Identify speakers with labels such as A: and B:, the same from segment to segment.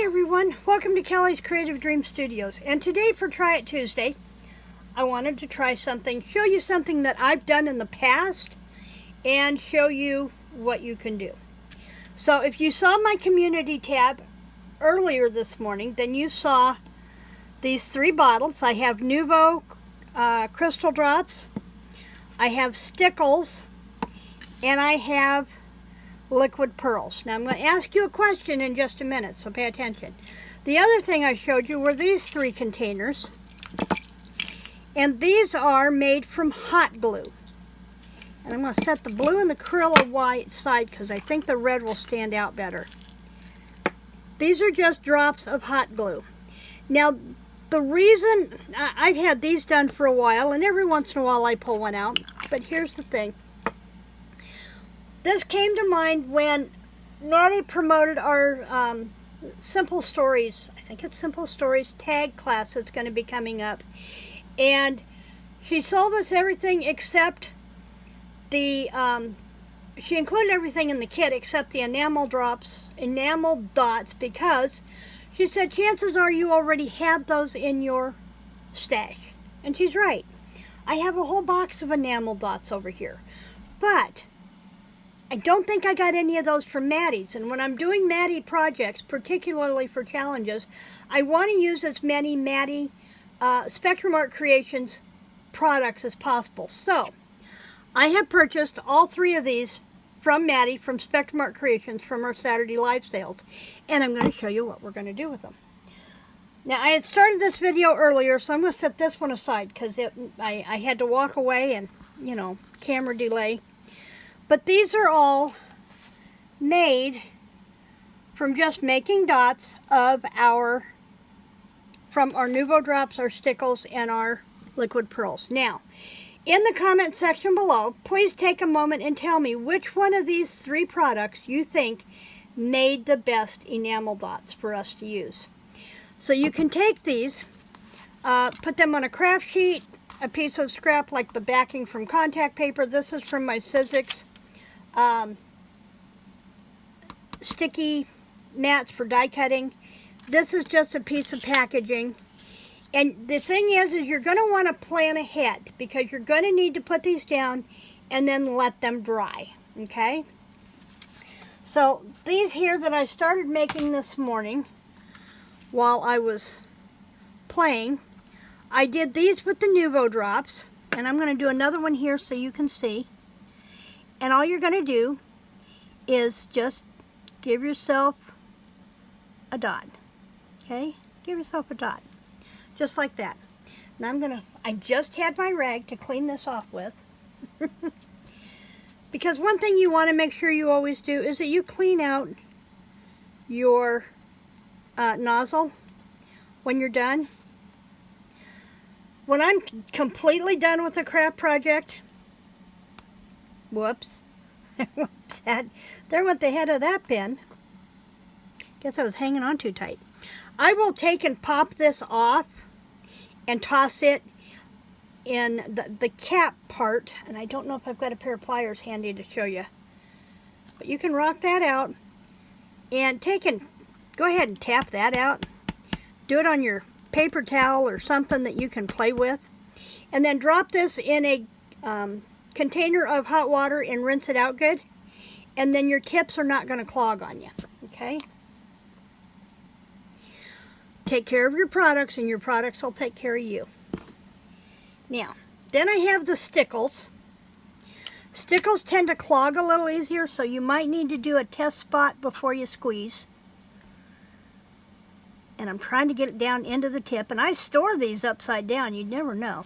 A: Hi everyone, welcome to Kelly's Creative Dream Studios. And today for Try It Tuesday, I wanted to try something, show you something that I've done in the past and show you what you can do. So if you saw my community tab earlier this morning, then you saw these three bottles. I have Nuvo crystal drops, I have stickles, and I have liquid pearls. Now I'm going to ask you a question in just a minute, so pay attention. The other thing I showed you were these three containers, and these are made from hot glue. And I'm going to set the blue and the Corilla white side because I think the red will stand out better. These are just drops of hot glue. Now the reason I've had these done for a while, and every once in a while I pull one out, but here's the thing. This came to mind when Maddie promoted our Simple Stories, I think it's Simple Stories tag class that's going to be coming up. And she sold us everything except the, she included everything in the kit except the enamel dots, because she said chances are you already have those in your stash. And she's right. I have a whole box of enamel dots over here. But I don't think I got any of those from Maddie's, and when I'm doing Maddie projects, particularly for challenges, I want to use as many Maddie Spectrum Art Creations products as possible. So I have purchased all three of these from Maddie from Spectrum Art Creations from our Saturday live sales, and I'm going to show you what we're going to do with them. Now I had started this video earlier, so I'm going to set this one aside because I had to walk away and, you know, camera delay. But these are all made from just making dots of from our Nuvo drops, our stickles, and our liquid pearls. Now, in the comment section below, please take a moment and tell me which one of these three products you think made the best enamel dots for us to use. So you can take these, put them on a craft sheet, a piece of scrap like the backing from contact paper. This is from my Sizzix sticky mats for die cutting. This is just a piece of packaging. And the thing is you're going to want to plan ahead because you're going to need to put these down and then let them dry. Okay? So these here that I started making this morning while I was playing, I did these with the Nuvo drops, and I'm going to do another one here so you can see. And all you're going to do is just give yourself a dot. Okay? Give yourself a dot. Just like that. Now I just had my rag to clean this off with. Because one thing you want to make sure you always do is that you clean out your nozzle when you're done. When I'm completely done with the craft project, whoops, there went the head of that pin. Guess I was hanging on too tight. I will take and pop this off and toss it in the cap part, and I don't know if I've got a pair of pliers handy to show you, but you can rock that out and go ahead and tap that out. Do it on your paper towel or something that you can play with, and then drop this in a container of hot water and rinse it out good, and then your tips are not going to clog on you. Okay? Take care of your products and your products will take care of you. Now, then I have the stickles. Stickles tend to clog a little easier, so you might need to do a test spot before you squeeze. And I'm trying to get it down into the tip, and I store these upside down, you'd never know.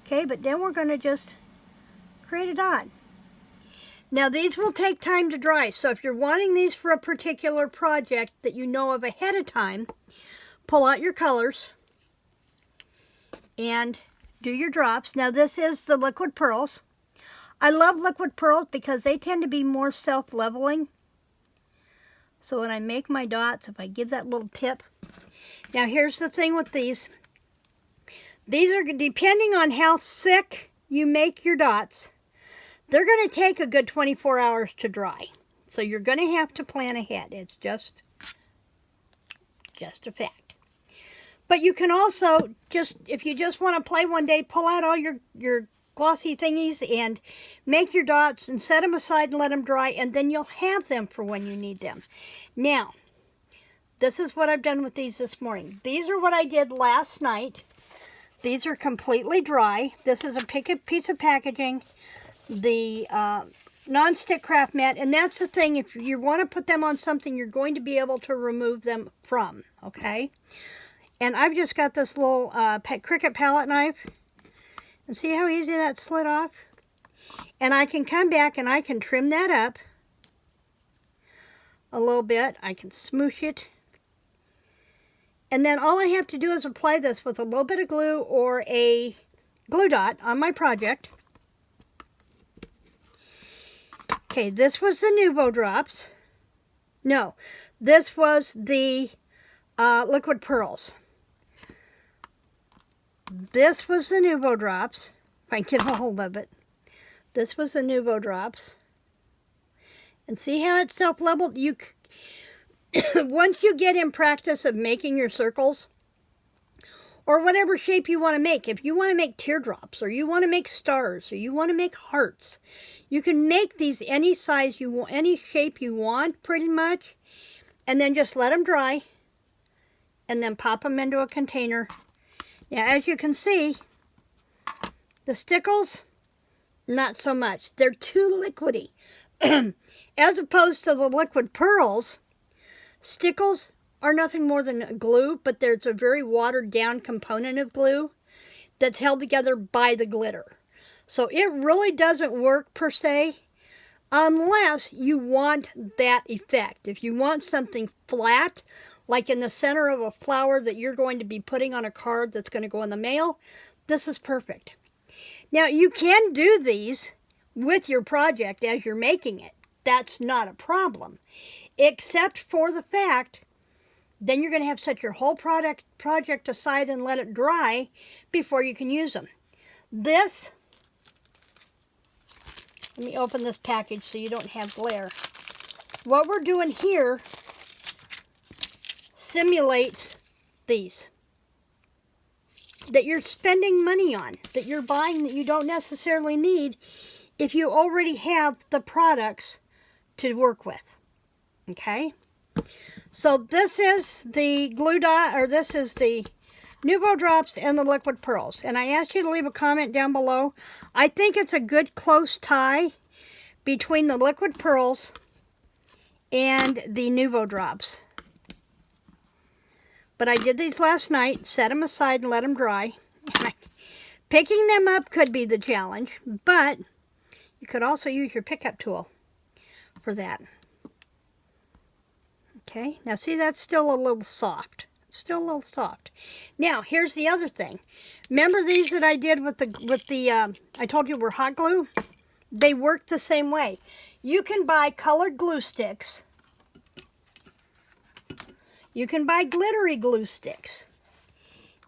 A: Okay, but then we're going to just create a dot. Now these will take time to dry, so if you're wanting these for a particular project that you know of ahead of time, pull out your colors and do your drops. Now this is the liquid pearls. I love liquid pearls because they tend to be more self-leveling. So when I make my dots, if I give that little tip. Now here's the thing with these. These are, depending on how thick you make your dots, they're going to take a good 24 hours to dry. So you're going to have to plan ahead. It's just just a fact. But you can also just, if you just want to play one day, pull out all your glossy thingies and make your dots and set them aside and let them dry, and then you'll have them for when you need them. Now, this is what I've done with these this morning. These are what I did last night. These are completely dry. This is a piece of packaging, the non-stick craft mat, and that's the thing, if you want to put them on something, you're going to be able to remove them from, okay? And I've just got this little Cricut palette knife. And see how easy that slid off? And I can come back and I can trim that up a little bit. I can smoosh it. And then all I have to do is apply this with a little bit of glue or a glue dot on my project. Okay, this was the Nuvo drops. No, this was the liquid pearls. This was the Nuvo drops, if I can get a hold of it. This was the Nuvo drops. And see how it's self-leveled? Once you get in practice of making your circles, or whatever shape you want to make, if you want to make teardrops, or you want to make stars, or you want to make hearts, you can make these any size you want, any shape you want, pretty much, and then just let them dry, and then pop them into a container. Now, as you can see, the stickles, not so much. They're too liquidy. As opposed to the liquid pearls, stickles are nothing more than glue, but there's a very watered down component of glue that's held together by the glitter. So it really doesn't work per se, unless you want that effect. If you want something flat, like in the center of a flower that you're going to be putting on a card that's going to go in the mail, this is perfect. Now, you can do these with your project as you're making it. That's not a problem, except for the fact then you're going to have to set your whole project aside and let it dry before you can use them. This, let me open this package so you don't have glare. What we're doing here simulates these that you're spending money on, that you're buying that you don't necessarily need if you already have the products to work with. Okay? So this is the glue dot, or this is the Nuvo drops and the liquid pearls. And I asked you to leave a comment down below. I think it's a good close tie between the liquid pearls and the Nuvo drops. But I did these last night, set them aside and let them dry. Picking them up could be the challenge, but you could also use your pickup tool for that. Okay, now see, that's still a little soft. Still a little soft. Now, here's the other thing. Remember these that I did with the I told you were hot glue? They work the same way. You can buy colored glue sticks. You can buy glittery glue sticks,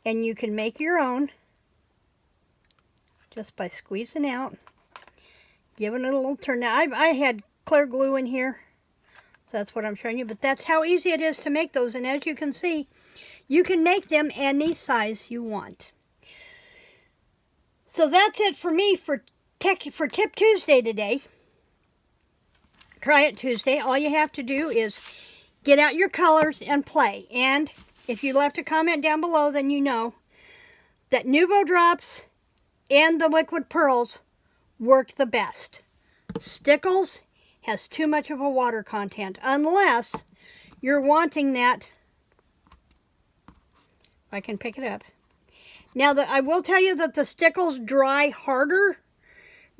A: and you can make your own just by squeezing out, giving it a little turn. Now, I had clear glue in here, so that's what I'm showing you, but that's how easy it is to make those, and as you can see, you can make them any size you want. So that's it for me for Tip Tuesday today. Try It Tuesday. All you have to do is get out your colors and play. And if you left a comment down below, then you know that Nuvo drops and the liquid pearls work the best. Stickles has too much of a water content, unless you're wanting that. If I can pick it up. Now, I will tell you that the stickles dry harder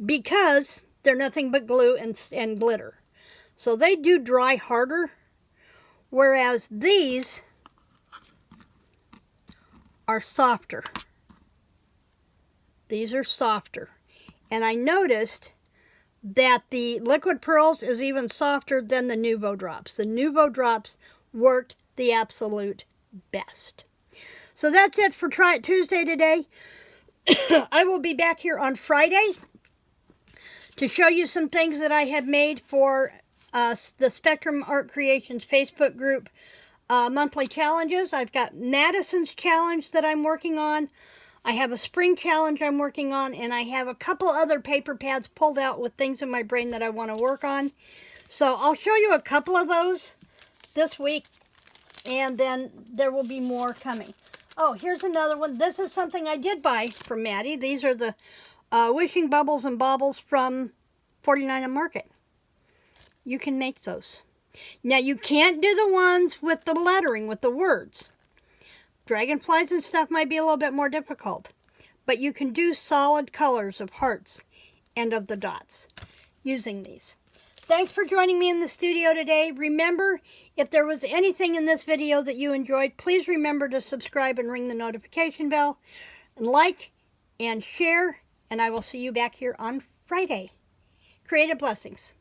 A: because they're nothing but glue and glitter. So they do dry harder. Whereas these are softer. These are softer. And I noticed that the liquid pearls is even softer than the Nuvo drops. The Nuvo drops worked the absolute best. So that's it for Try It Tuesday today. I will be back here on Friday to show you some things that I have made for the Spectrum Art Creations Facebook group monthly challenges. I've got Madison's challenge that I'm working on. I have a spring challenge I'm working on, and I have a couple other paper pads pulled out with things in my brain that I want to work on. So I'll show you a couple of those this week, and then there will be more coming. Oh, here's another one. This is something I did buy from Maddie. These are the Wishing Bubbles and Baubles from 49 and Market. You can make those. Now, you can't do the ones with the lettering, with the words. Dragonflies and stuff might be a little bit more difficult, but you can do solid colors of hearts and of the dots using these. Thanks for joining me in the studio today. Remember, if there was anything in this video that you enjoyed, please remember to subscribe and ring the notification bell, and like and share, and I will see you back here on Friday. Creative blessings.